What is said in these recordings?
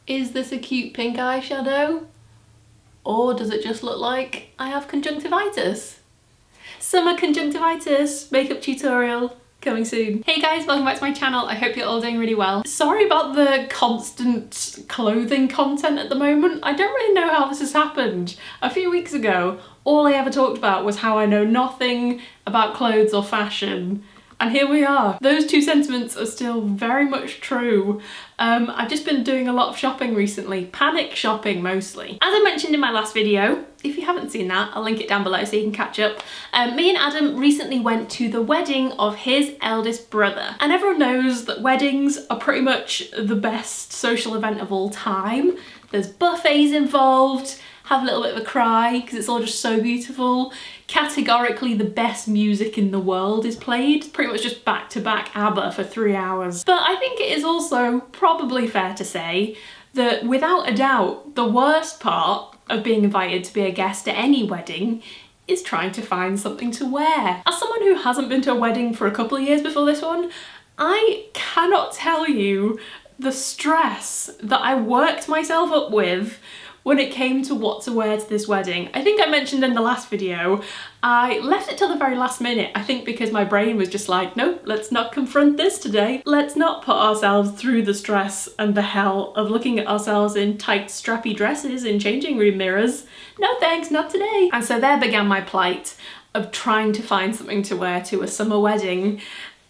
Is this a cute pink eyeshadow? Or does it just look like I have conjunctivitis? Summer conjunctivitis makeup tutorial coming soon. Hey guys, welcome back to my channel. I hope you're all doing really well. Sorry about the constant clothing content at the moment. I don't really know how this has happened. A few weeks ago, all I ever talked about was how I know nothing about clothes or fashion. And here we are. Those two sentiments are still very much true. I've just been doing a lot of shopping recently, panic shopping mostly. As I mentioned in my last video, if you haven't seen that, I'll link it down below so you can catch up. Me and Adam recently went to the wedding of his eldest brother. And everyone knows that weddings are pretty much the best social event of all time. There's buffets involved, have a little bit of a cry because it's all just so beautiful. Categorically the best music in the world is played, pretty much just back to back ABBA for 3 hours. But I think it is also probably fair to say that without a doubt, the worst part of being invited to be a guest at any wedding is trying to find something to wear. As someone who hasn't been to a wedding for a couple of years before this one, I cannot tell you the stress that I worked myself up with when it came to what to wear to this wedding. I think I mentioned in the last video, I left it till the very last minute. I think because my brain was just like, no, let's not confront this today. Let's not put ourselves through the stress and the hell of looking at ourselves in tight, strappy dresses in changing room mirrors. No thanks, not today. And so there began my plight of trying to find something to wear to a summer wedding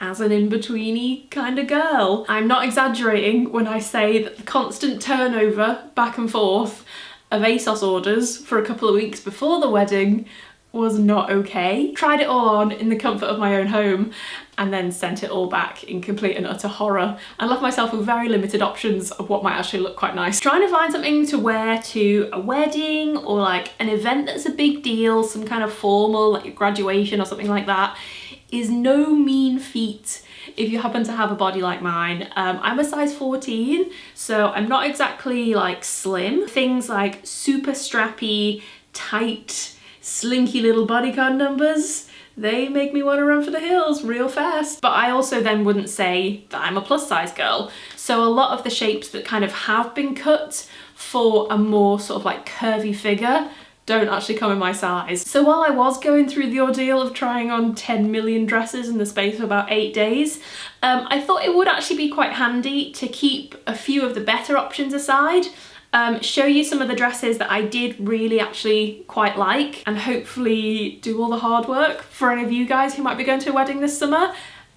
as an in-betweeny kind of girl. I'm not exaggerating when I say that the constant turnover back and forth of ASOS orders for a couple of weeks before the wedding was not okay. Tried it all on in the comfort of my own home and then sent it all back in complete and utter horror. I left myself with very limited options of what might actually look quite nice. Trying to find something to wear to a wedding or like an event that's a big deal, some kind of formal, like a graduation or something like that, is no mean feat if you happen to have a body like mine. I'm a size 14, so I'm not exactly like slim. Things like super strappy, tight, slinky little bodycon numbers, they make me want to run for the hills real fast. But I also then wouldn't say that I'm a plus size girl. So a lot of the shapes that kind of have been cut for a more sort of like curvy figure don't actually come in my size. So while I was going through the ordeal of trying on 10 million dresses in the space of about 8 days, I thought it would actually be quite handy to keep a few of the better options aside, show you some of the dresses that I did really actually quite like, and hopefully do all the hard work for any of you guys who might be going to a wedding this summer,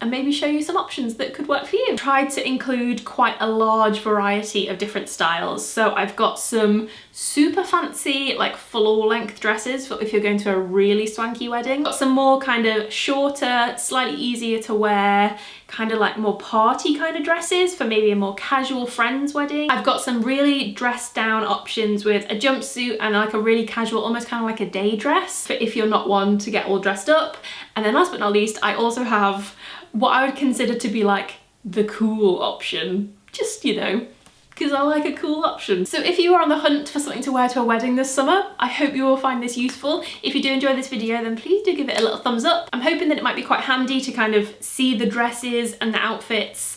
and maybe show you some options that could work for you. Tried to include quite a large variety of different styles. So I've got some super fancy, like floor-length dresses for if you're going to a really swanky wedding. Got some more kind of shorter, slightly easier to wear, kind of like more party kind of dresses for maybe a more casual friend's wedding. I've got some really dressed down options with a jumpsuit and like a really casual, almost kind of like a day dress for if you're not one to get all dressed up. And then last but not least, I also have what I would consider to be like the cool option, just, you know, because I like a cool option. So if you are on the hunt for something to wear to a wedding this summer, I hope you will find this useful. If you do enjoy this video, then please do give it a little thumbs up. I'm hoping that it might be quite handy to kind of see the dresses and the outfits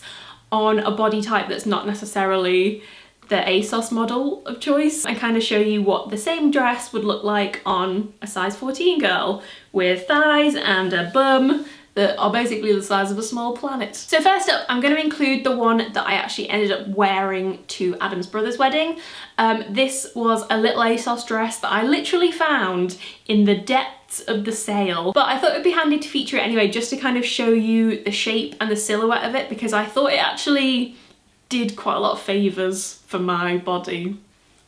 on a body type that's not necessarily the ASOS model of choice, and kind of show you what the same dress would look like on a size 14 girl with thighs and a bum that are basically the size of a small planet. So first up, I'm going to include the one that I actually ended up wearing to Adam's brother's wedding. This was a little ASOS dress that I literally found in the depths of the sale, but I thought it'd be handy to feature it anyway, just to kind of show you the shape and the silhouette of it, because I thought it actually did quite a lot of favours for my body.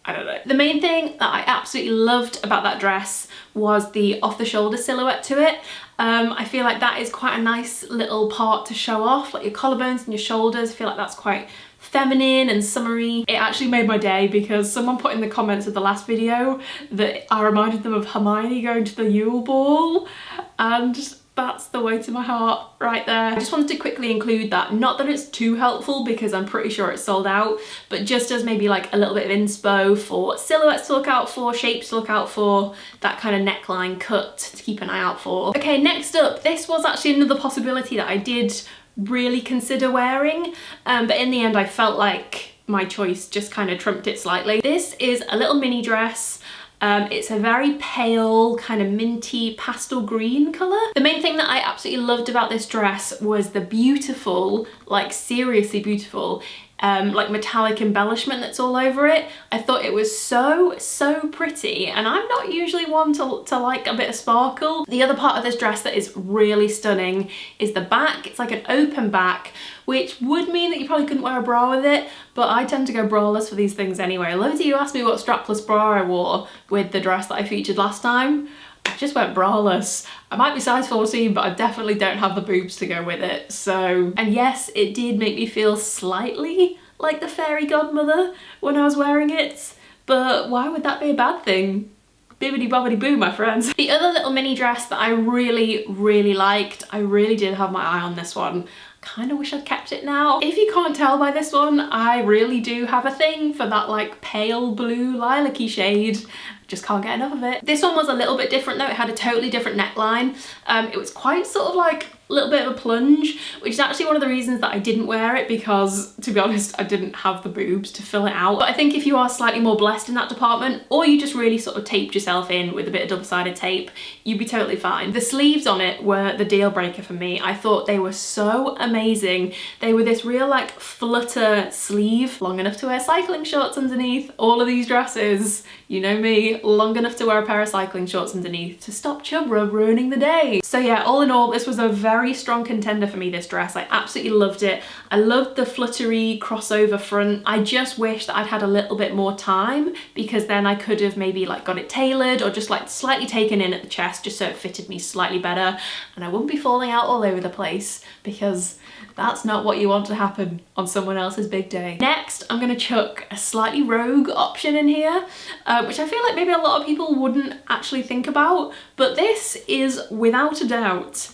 I don't know. The main thing that I absolutely loved about that dress was the off-the-shoulder silhouette to it. I feel like that is quite a nice little part to show off, like your collarbones and your shoulders. I feel like that's quite feminine and summery. It actually made my day because someone put in the comments of the last video that I reminded them of Hermione going to the Yule Ball, and that's the way to my heart right there. I just wanted to quickly include that. Not that it's too helpful because I'm pretty sure it's sold out, but just as maybe like a little bit of inspo for silhouettes to look out for, shapes to look out for, that kind of neckline cut to keep an eye out for. Okay, next up, this was actually another possibility that I did really consider wearing, but in the end I felt like my choice just kind of trumped it slightly. This is a little mini dress. It's a very pale, kind of minty pastel green colour. The main thing that I absolutely loved about this dress was the beautiful, like seriously beautiful, like metallic embellishment that's all over it. I thought it was so pretty, and I'm not usually one to like a bit of sparkle. The other part of this dress that is really stunning is the back. It's like an open back, which would mean that you probably couldn't wear a bra with it, but I tend to go braless for these things anyway. Loads of you asked me what strapless bra I wore with the dress that I featured last time. I just went braless. I might be size 14, but I definitely don't have the boobs to go with it. So, and yes, it did make me feel slightly like the fairy godmother when I was wearing it, but why would that be a bad thing? Bibbidi bobbidi boo, my friends. The other little mini dress that I really liked, I really did have my eye on this one. Kind of wish I'd kept it now. If you can't tell by this one, I really do have a thing for that like pale blue lilac-y shade. Just can't get enough of it. This one was a little bit different though. It had a totally different neckline. It was quite sort of like a little bit of a plunge, which is actually one of the reasons that I didn't wear it, because to be honest, I didn't have the boobs to fill it out. But I think if you are slightly more blessed in that department, or you just really sort of taped yourself in with a bit of double-sided tape, you'd be totally fine. The sleeves on it were the deal breaker for me. I thought they were so amazing. They were this real like flutter sleeve, long enough to wear cycling shorts underneath. All of these dresses, you know me, long enough to wear a pair of cycling shorts underneath to stop chub rub ruining the day. So yeah, all in all, this was a very strong contender for me, this dress. I absolutely loved it. I loved the fluttery crossover front. I just wish that I'd had a little bit more time, because then I could have maybe like got it tailored or just like slightly taken in at the chest just so it fitted me slightly better, and I wouldn't be falling out all over the place, because that's not what you want to happen on someone else's big day. Next, I'm gonna chuck a slightly rogue option in here, which I feel like maybe a lot of people wouldn't actually think about, but this is without a doubt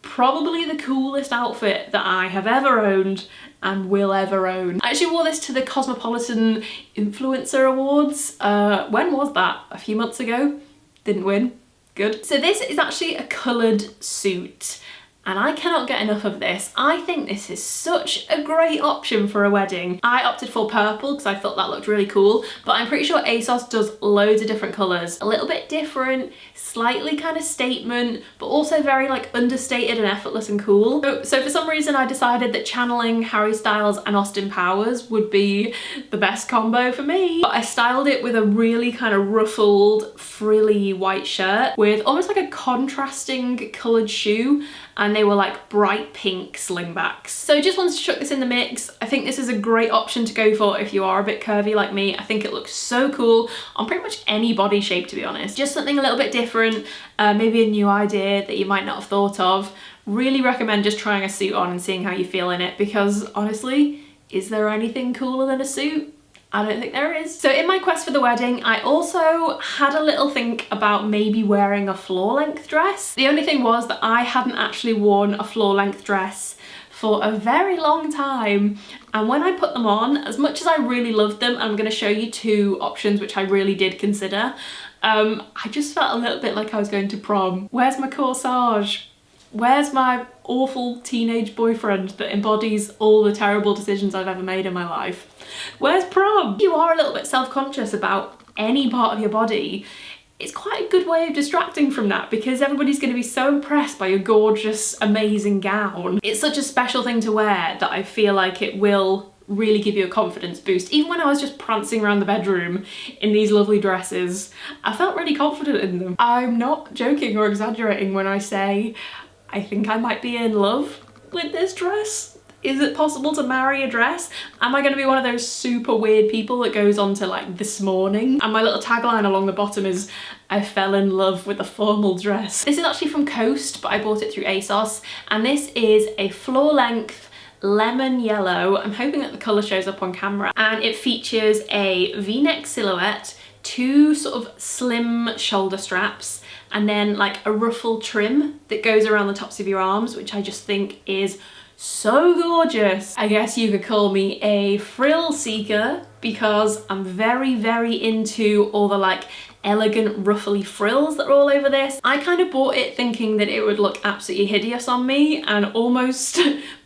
probably the coolest outfit that I have ever owned and will ever own. I actually wore this to the Cosmopolitan Influencer Awards. When was that? A few months ago. Didn't win. Good. So this is actually a coloured suit, and I cannot get enough of this. I think this is such a great option for a wedding. I opted for purple because I thought that looked really cool, but I'm pretty sure ASOS does loads of different colours. A little bit different, slightly kind of statement, but also very like understated and effortless and cool. So for some reason I decided that channeling Harry Styles and Austin Powers would be the best combo for me. But I styled it with a really kind of ruffled, frilly white shirt with almost like a contrasting coloured shoe, and they were like bright pink slingbacks. So I just wanted to chuck this in the mix. I think this is a great option to go for if you are a bit curvy like me. I think it looks so cool on pretty much any body shape, to be honest. Just something a little bit different, maybe a new idea that you might not have thought of. Really recommend just trying a suit on and seeing how you feel in it, because honestly, is there anything cooler than a suit? I don't think there is. So in my quest for the wedding, I also had a little think about maybe wearing a floor length dress. The only thing was that I hadn't actually worn a floor length dress for a very long time, and when I put them on, as much as I really loved them, I'm going to show you two options which I really did consider, I just felt a little bit like I was going to prom. Where's my corsage? Where's my awful teenage boyfriend that embodies all the terrible decisions I've ever made in my life? Where's prom? If you are a little bit self-conscious about any part of your body, it's quite a good way of distracting from that, because everybody's going to be so impressed by your gorgeous, amazing gown. It's such a special thing to wear that I feel like it will really give you a confidence boost. Even when I was just prancing around the bedroom in these lovely dresses, I felt really confident in them. I'm not joking or exaggerating when I say I think I might be in love with this dress. Is it possible to marry a dress? Am I going to be one of those super weird people that goes on to like This Morning? And my little tagline along the bottom is, I fell in love with a formal dress. This is actually from Coast, but I bought it through ASOS, and this is a floor length lemon yellow. I'm hoping that the colour shows up on camera, and it features a v-neck silhouette, two sort of slim shoulder straps, and then like a ruffle trim that goes around the tops of your arms, which I just think is so gorgeous. I guess you could call me a frill seeker because I'm very, very into all the like elegant ruffly frills that are all over this. I kind of bought it thinking that it would look absolutely hideous on me, and almost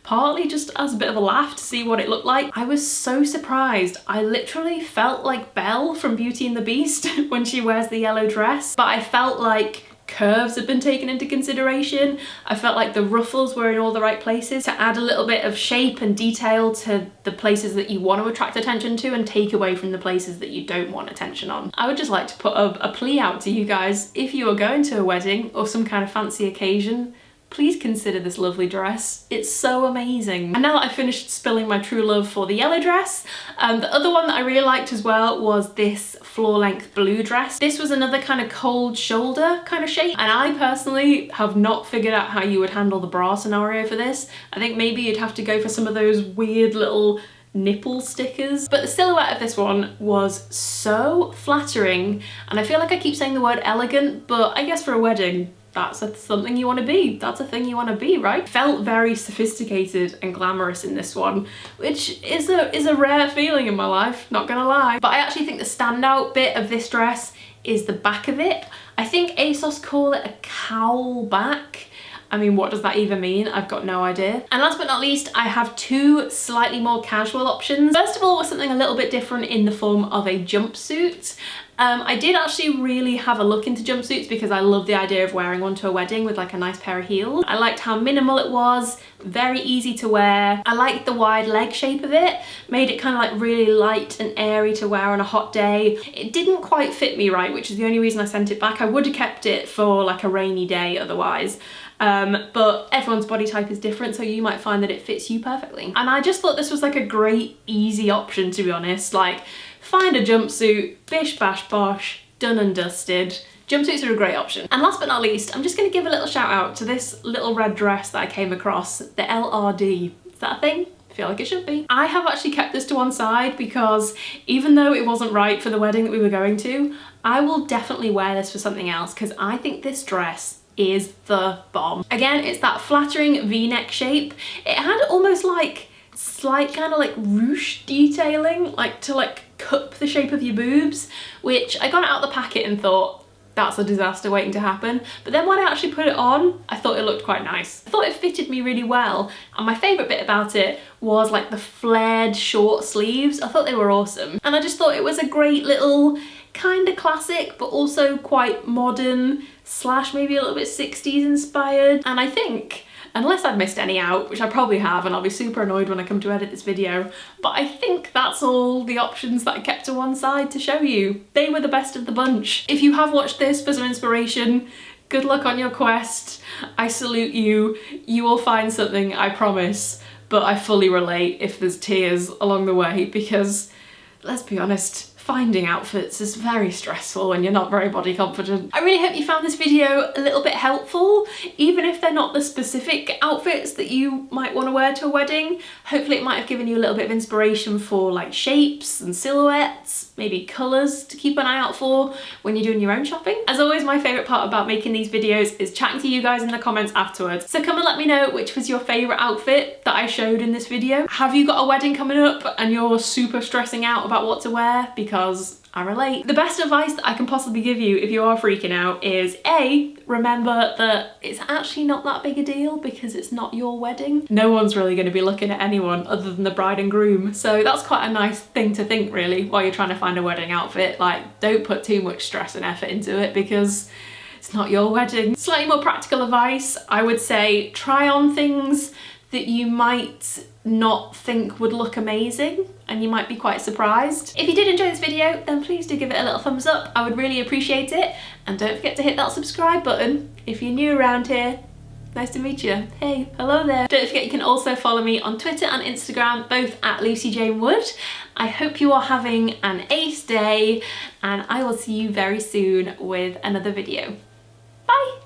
partly just as a bit of a laugh to see what it looked like. I was so surprised. I literally felt like Belle from Beauty and the Beast when she wears the yellow dress, but I felt like curves had been taken into consideration. I felt like the ruffles were in all the right places to add a little bit of shape and detail to the places that you want to attract attention to and take away from the places that you don't want attention on. I would just like to put a plea out to you guys. If you are going to a wedding or some kind of fancy occasion, please consider this lovely dress. It's so amazing. And now that I've finished spilling my true love for the yellow dress, the other one that I really liked as well was this floor-length blue dress. This was another kind of cold shoulder kind of shape, and I personally have not figured out how you would handle the bra scenario for this. I think maybe you'd have to go for some of those weird little nipple stickers. But the silhouette of this one was so flattering, and I feel like I keep saying the word elegant, but I guess for a wedding, that's something you want to be. That's a thing you want to be, right? Felt very sophisticated and glamorous in this one, which is a rare feeling in my life, not gonna lie. But I actually think the standout bit of this dress is the back of it. I think ASOS call it a cowl back. I mean, what does that even mean? I've got no idea. And last but not least, I have two slightly more casual options. First of all was something a little bit different in the form of a jumpsuit. I did actually really have a look into jumpsuits because I love the idea of wearing one to a wedding with like a nice pair of heels. I liked how minimal it was, very easy to wear. I liked the wide leg shape of it, made it kind of like really light and airy to wear on a hot day. It didn't quite fit me right, which is the only reason I sent it back. I would have kept it for like a rainy day otherwise. But everyone's body type is different, so you might find that it fits you perfectly. And I just thought this was like a great, easy option, to be honest. Like, find a jumpsuit, bish bash bosh, done and dusted. Jumpsuits are a great option. And last but not least, I'm just gonna give a little shout out to this little red dress that I came across, the LRD. Is that a thing? I feel like it should be. I have actually kept this to one side because even though it wasn't right for the wedding that we were going to, I will definitely wear this for something else because I think this dress is the bomb. Again, it's that flattering V-neck shape. It had almost like slight kind of like ruche detailing, like to like cup the shape of your boobs, which I got it out of the packet and thought, that's a disaster waiting to happen. But then when I actually put it on, I thought it looked quite nice. I thought it fitted me really well. And my favorite bit about it was like the flared short sleeves. I thought they were awesome. And I just thought it was a great little kind of classic, but also quite modern slash maybe a little bit 60s inspired. And I think, unless I've missed any out, which I probably have, and I'll be super annoyed when I come to edit this video, but I think that's all the options that I kept to one side to show you. They were the best of the bunch. If you have watched this for some inspiration, good luck on your quest. I salute you. You will find something, I promise, but I fully relate if there's tears along the way because, let's be honest, finding outfits is very stressful when you're not very body confident. I really hope you found this video a little bit helpful, even if they're not the specific outfits that you might want to wear to a wedding. Hopefully it might have given you a little bit of inspiration for like shapes and silhouettes, maybe colours to keep an eye out for when you're doing your own shopping. As always, my favourite part about making these videos is chatting to you guys in the comments afterwards. So come and let me know which was your favourite outfit that I showed in this video. Have you got a wedding coming up and you're super stressing out about what to wear? Because I relate. The best advice that I can possibly give you if you are freaking out is A, remember that it's actually not that big a deal because it's not your wedding. No one's really going to be looking at anyone other than the bride and groom. So that's quite a nice thing to think really while you're trying to find a wedding outfit. Like, don't put too much stress and effort into it because it's not your wedding. Slightly more practical advice, I would say try on things that you might not think would look amazing and you might be quite surprised. If you did enjoy this video, then please do give it a little thumbs up. I would really appreciate it. And don't forget to hit that subscribe button. If you're new around here, nice to meet you. Hey, hello there. Don't forget you can also follow me on Twitter and Instagram, both at Lucy Jane Wood. I hope you are having an ace day and I will see you very soon with another video. Bye.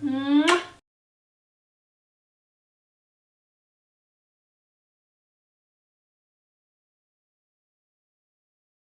Mwah.